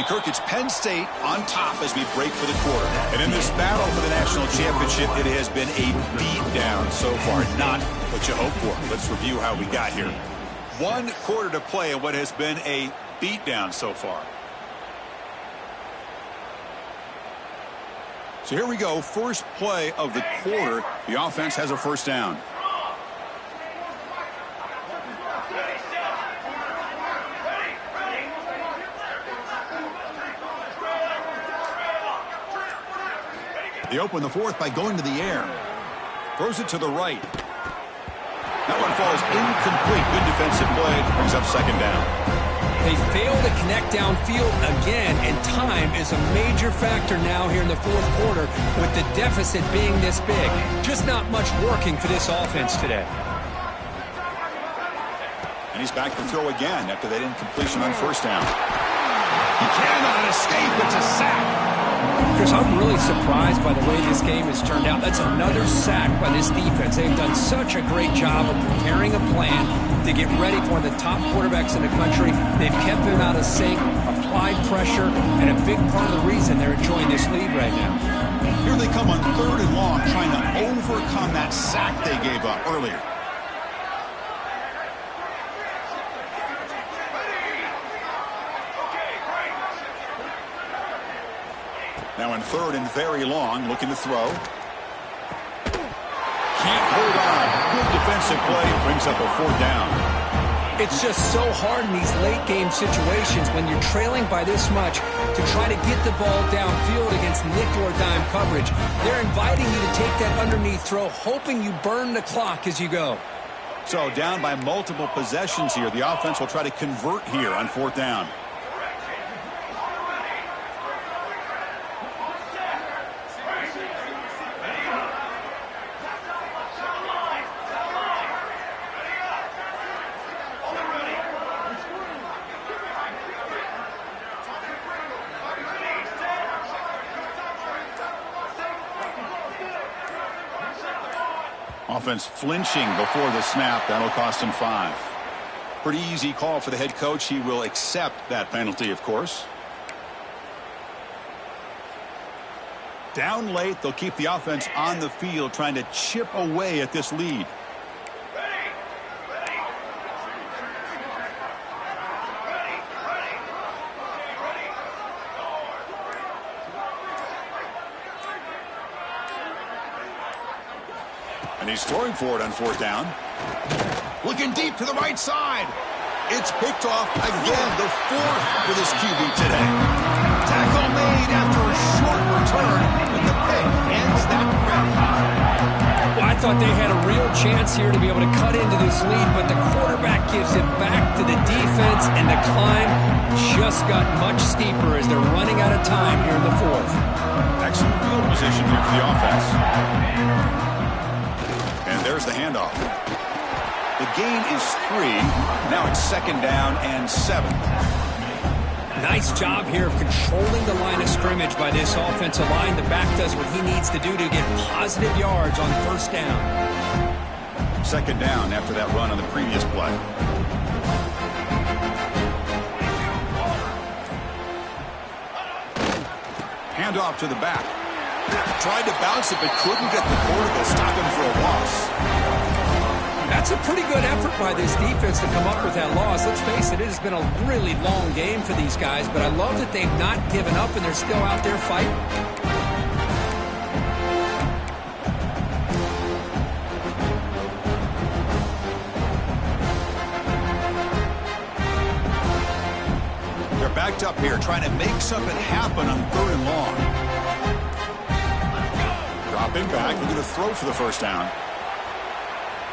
And, Kirk, it's Penn State on top as we break for the quarter. And in this battle for the national championship, it has been a beatdown so far. Not what you hope for. Let's review how we got here. 1 quarter to play in what has been a beatdown so far. So here we go. First play of the quarter. The offense has a first down. They open the fourth by going to the air. Throws it to the right. That one falls incomplete. Good defensive play. Brings up second down. They fail to connect downfield again, and time is a major factor now here in the fourth quarter with the deficit being this big. Just not much working for this offense today. And he's back to throw again after that incompletion on first down. He cannot escape. It's a sack. Chris, I'm really surprised by the way this game has turned out. That's another sack by this defense. They've done such a great job of preparing a plan to get ready for the top quarterbacks in the country. They've kept him out of sync, applied pressure, and a big part of the reason they're enjoying this lead right now. Here they come on 3rd and long, trying to overcome that sack they gave up earlier. Now in 3rd and very long, looking to throw. Can't hold on. Good defensive play. Brings up a 4th down. It's just so hard in these late game situations when you're trailing by this much to try to get the ball downfield against nickel or dime coverage. They're inviting you to take that underneath throw, hoping you burn the clock as you go. So down by multiple possessions here. The offense will try to convert here on 4th down. Offense flinching before the snap. That'll cost him 5. Pretty easy call for the head coach. He will accept that penalty, of course. Down late, they'll keep the offense on the field trying to chip away at this lead. And he's throwing for it on 4th down. Looking deep to the right side. It's picked off again, the 4th for this QB today. Tackle made after a short return, but the pick ends that grab. Well, I thought they had a real chance here to be able to cut into this lead, but the quarterback gives it back to the defense, and the climb just got much steeper as they're running out of time here in the 4th. Excellent field position here for the offense. And there's the handoff. The gain is 3. Now it's 2nd down and 7. Nice job here of controlling the line of scrimmage by this offensive line. The back does what he needs to do to get positive yards on 1st down. 2nd down after that run on the previous play. Handoff to the back. Tried to bounce it, but couldn't get the quarterback to stop him for a loss. That's a pretty good effort by this defense to come up with that loss. Let's face it, it has been a really long game for these guys, but I love that they've not given up and they're still out there fighting. They're backed up here, trying to make something happen on 3rd and long. Dropping back, looking to throw for the first down.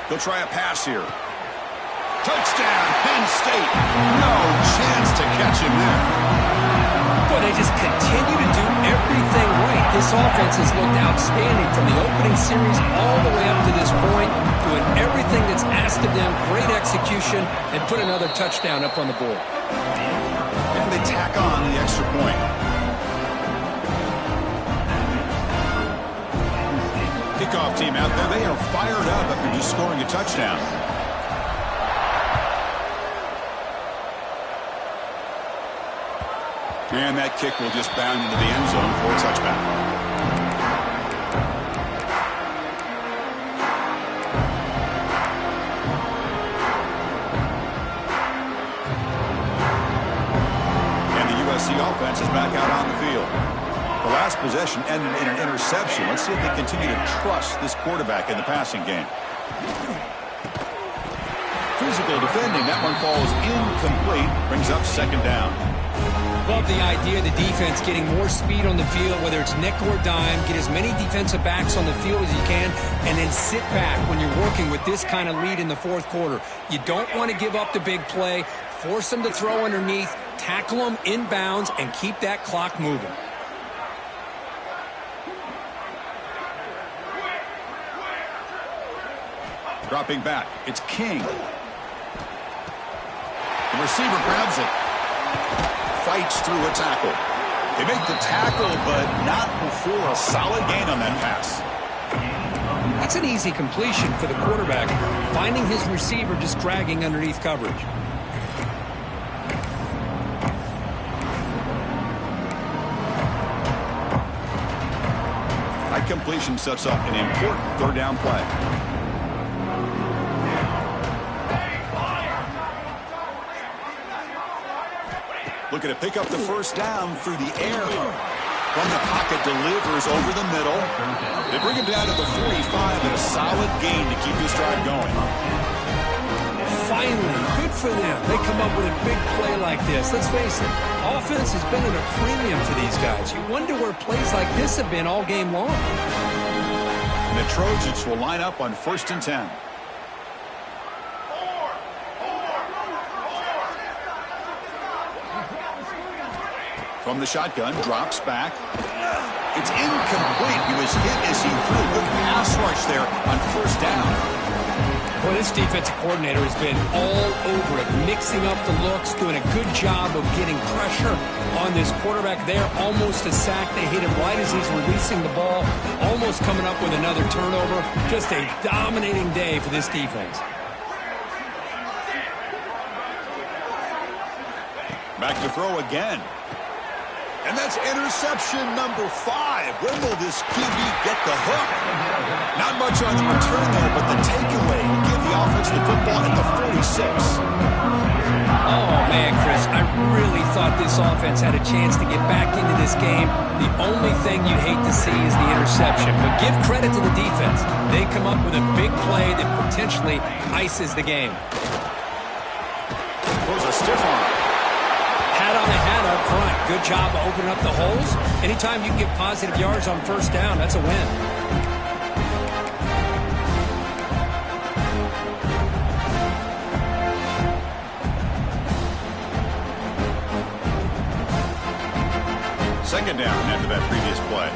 He'll try a pass here. Touchdown, Penn State. No chance to catch him there. Boy, they just continue to do everything right. This offense has looked outstanding from the opening series all the way up to this point, doing everything that's asked of them, great execution, and put another touchdown up on the board. And they tack on the extra point. Kickoff team out there. They are fired up after just scoring a touchdown. And that kick will just bound into the end zone for a touchback. The offense is back out on the field. The last possession ended in an interception. Let's see if they continue to trust this quarterback in the passing game. Physical defending. That one falls incomplete. Brings up second down. Love the idea of the defense getting more speed on the field, whether it's nickel or dime. Get as many defensive backs on the field as you can, and then sit back when you're working with this kind of lead in the fourth quarter. You don't want to give up the big play. Force them to throw underneath, tackle them inbounds, and keep that clock moving. Dropping back, it's King. The receiver grabs it. Fights through a tackle. They make the tackle, but not before a solid gain on that pass. That's an easy completion for the quarterback, finding his receiver just dragging underneath coverage. That completion sets up an important third down play. Looking to pick up the first down through the air. From the pocket, delivers over the middle. They bring him down to the 45 and a solid gain to keep this drive going. Finally, good for them. They come up with a big play like this. Let's face it, offense has been at a premium for these guys. You wonder where plays like this have been all game long. And the Trojans will line up on 1st and 10. From the shotgun, drops back. It's incomplete. He was hit as he threw a good pass rush there on 1st down. Well, this defensive coordinator has been all over it, mixing up the looks, doing a good job of getting pressure on this quarterback there. Almost a sack. They hit him right as he's releasing the ball, almost coming up with another turnover. Just a dominating day for this defense. Back to throw again. And that's interception number 5. When will this QB get the hook? Not much on the return there, but the takeaway will give the offense the football at the 46. Oh, man, Chris, I really thought this offense had a chance to get back into this game. The only thing you'd hate to see is the interception. But give credit to the defense. They come up with a big play that potentially ices the game. Throws a stiff arm. Hat on the hat up front. Good job of opening up the holes. Anytime you can get positive yards on 1st down, that's a win. Second down after that previous play.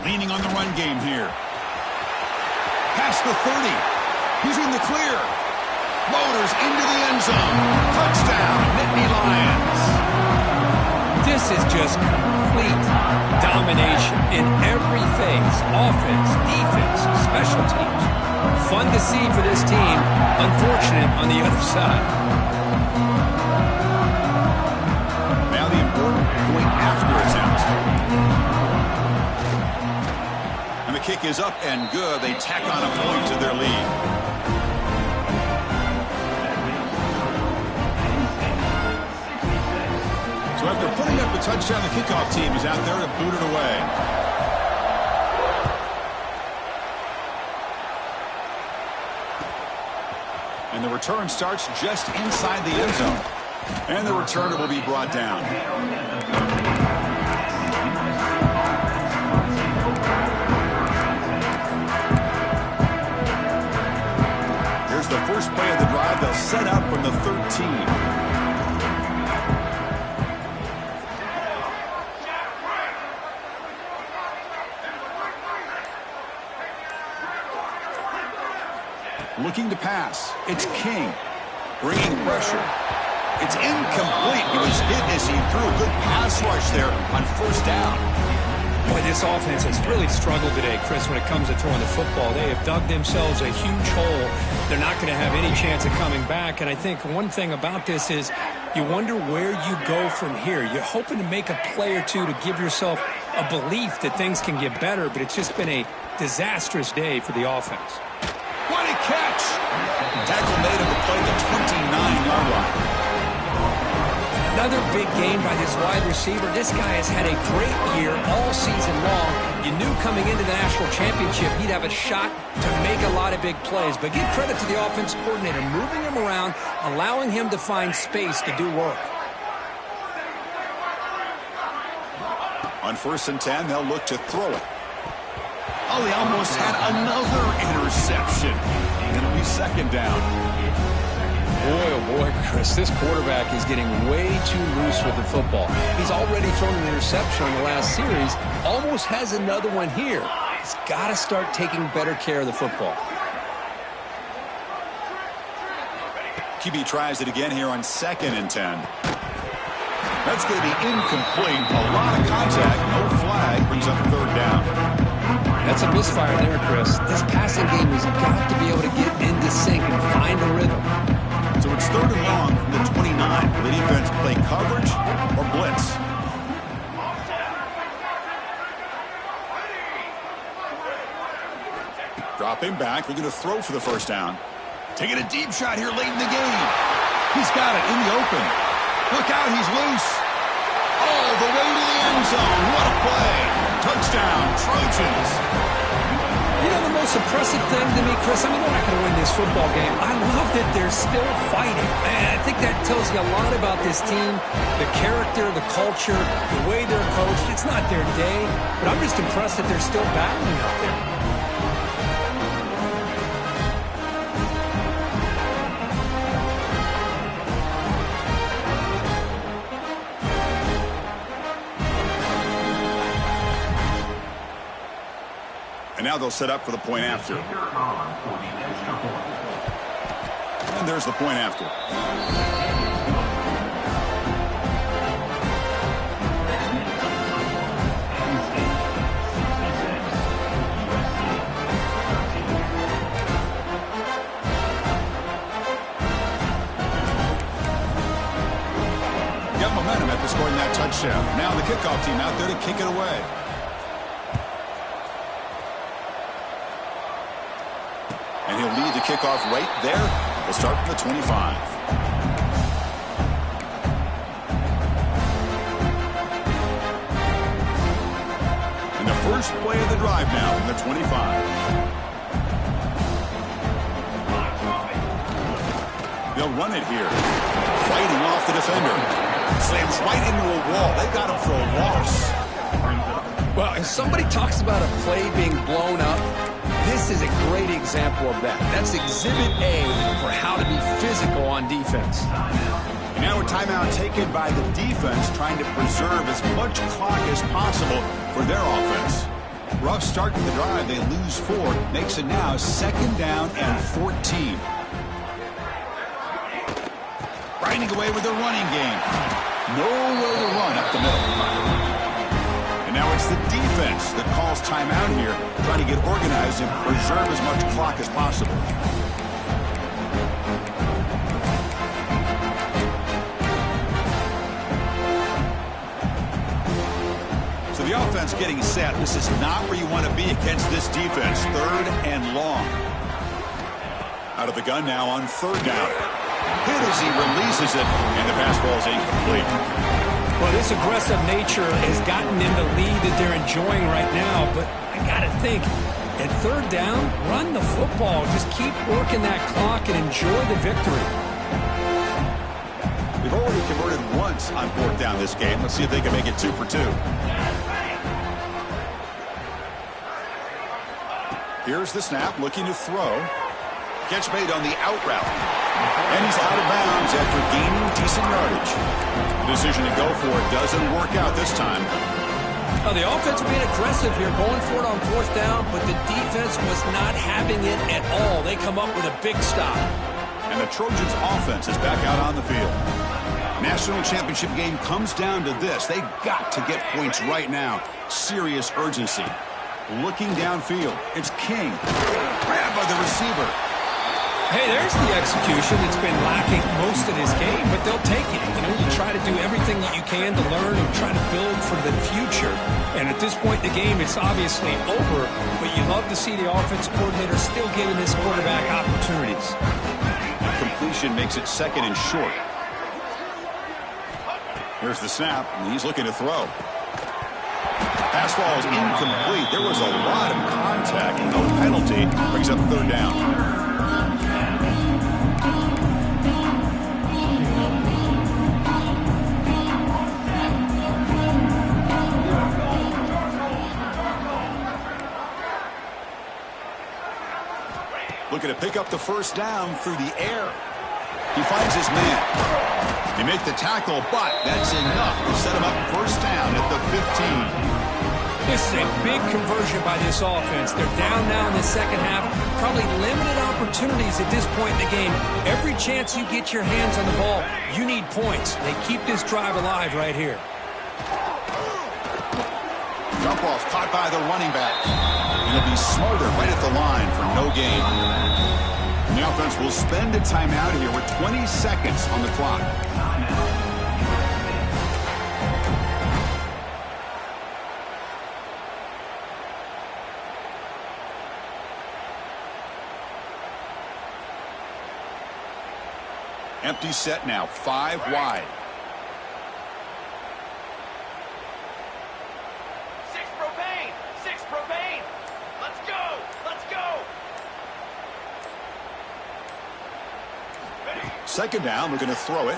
Leaning on the run game here. Past the 30. He's in the clear. Motors into the end zone. Touchdown, Nittany Lions. This is just complete domination in every phase. Offense, defense, special teams. Fun to see for this team. Unfortunate on the other side. Now the important point after attempt. And the kick is up and good. They tack on a point to their lead. So after putting up a touchdown, the kickoff team is out there to boot it away. And the return starts just inside the end zone. And the returner will be brought down. Here's the first play of the drive. They'll set out from the 13. Looking to pass. It's King. Bringing pressure. It's incomplete. He was hit as he threw a good pass rush there on 1st down. Boy, this this offense has really struggled today, Chris, when it comes to throwing the football. They have dug themselves a huge hole. They're not going to have any chance of coming back. And I think one thing about this is you wonder where you go from here. You're hoping to make a play or two to give yourself a belief that things can get better, but it's just been a disastrous day for the offense. What a catch! Tackle made at the play, the 29-yard line. Another big game by this wide receiver. This guy has had a great year all season long. You knew coming into the national championship he'd have a shot to make a lot of big plays. But give credit to the offensive coordinator, moving him around, allowing him to find space to do work. On 1st and 10, they'll look to throw it. Oh, they almost had another interception. It'll be 2nd down. Boy, oh boy, Chris, this quarterback is getting way too loose with the football. He's already thrown an interception in the last series, almost has another one here. He's got to start taking better care of the football. QB tries it again here on 2nd and 10. That's going to be incomplete. A lot of contact, no flag, brings up 3rd down. That's a misfire there, Chris. This passing game has got to be able to get into sync and find a rhythm. So it's 3rd and long from the 29. The defense play coverage or blitz. Dropping back. We're going to throw for the 1st down. Taking a deep shot here late in the game. He's got it in the open. Look out, he's loose. All the way to the end zone. What a play. Touchdown, Trojans. You know, the most impressive thing to me, Chris, I mean, they're not going to win this football game. I love that they're still fighting. And I think that tells you a lot about this team, the character, the culture, the way they're coached. It's not their day, but I'm just impressed that they're still battling out there. And now they'll set up for the point after. And there's the point after. Got momentum after scoring that touchdown. Now the kickoff team out there to kick it away. And he'll lead the kickoff right there. We'll start from the 25. And the first play of the drive now from the 25. They'll run it here. Fighting off the defender. Slams right into a wall. They got him for a loss. Well, if somebody talks about a play being blown up, this is a great example of that. That's Exhibit A for how to be physical on defense. And now a timeout taken by the defense, trying to preserve as much clock as possible for their offense. Rough start to the drive. They lose 4. Makes it now 2nd down and 14. Grinding away with the running game. Nowhere to run up the middle. Now it's the defense that calls timeout here, trying to get organized and preserve as much clock as possible. So the offense getting set. This is not where you want to be against this defense. 3rd and long. Out of the gun now on 3rd down. Hit as he releases it, and the pass ball is incomplete. Well, this aggressive nature has gotten them the lead that they're enjoying right now. But I got to think, at 3rd down, run the football. Just keep working that clock and enjoy the victory. They've already converted once on 4th down this game. Let's see if they can make it 2 for 2. Here's the snap, looking to throw. Catch made on the out route. And he's out of bounds after gaining decent yardage. The decision to go for it doesn't work out this time. Now, the offense being aggressive here, going for it on 4th down, but the defense was not having it at all. They come up with a big stop. And the Trojans' offense is back out on the field. National championship game comes down to this. They've got to get points right now. Serious urgency. Looking downfield. It's King. Grabbed by the receiver. Hey, there's the execution. It's been lacking most of this game, but they'll take it. You know, you try to do everything that you can to learn and try to build for the future. And at this point in the game, it's obviously over, but you love to see the offensive coordinator still giving this quarterback opportunities. Completion makes it second and short. Here's the snap, and he's looking to throw. Pass ball is incomplete. There was a lot of contact. No penalty. Brings up third down. Looking to pick up the first down through the air. He finds his man. They make the tackle, but that's enough to set him up first down at the 15. This is a big conversion by this offense. They're down now in the second half. Probably limited opportunities at this point in the game. Every chance you get your hands on the ball, you need points. They keep this drive alive right here. Jump off caught by the running back. And he'll be smarter right at the line for no gain. And the offense will spend a timeout here with 20 seconds on the clock. Empty set now, 5 wide. Six Propane. Let's go. Let's go. Ready. Second down, looking to throw it.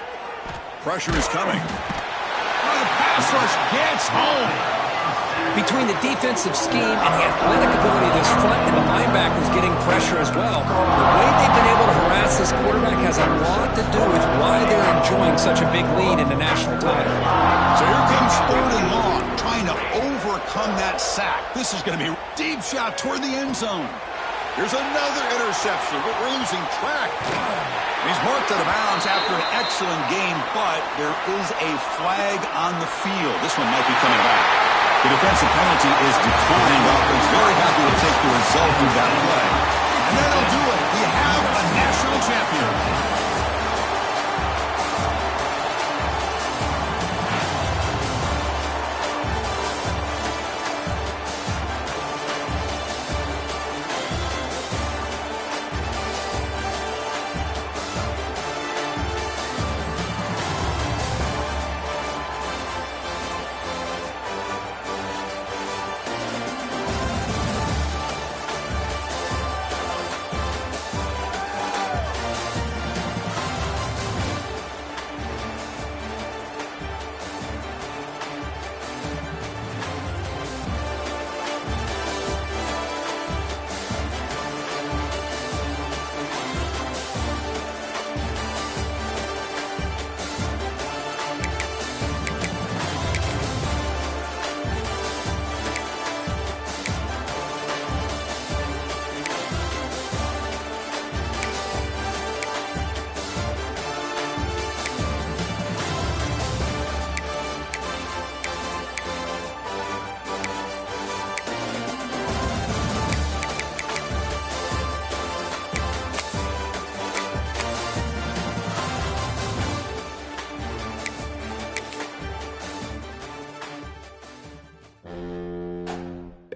Pressure is coming. Oh, the pass rush gets home. Between the defensive scheme and the athletic ability of this front and the linebackers getting pressure as well, the way they've been able to harass this quarterback has a lot to do with why they're enjoying such a big lead in the national title. So here comes third and long, trying to overcome that sack. This is going to be a deep shot toward the end zone. Here's another interception. We're losing track. He's marked out of bounds after an excellent game, but there is a flag on the field. This one might be coming back. The defensive penalty is declined. Offense very happy to take the result of that play. And that'll do it. We have a national champion.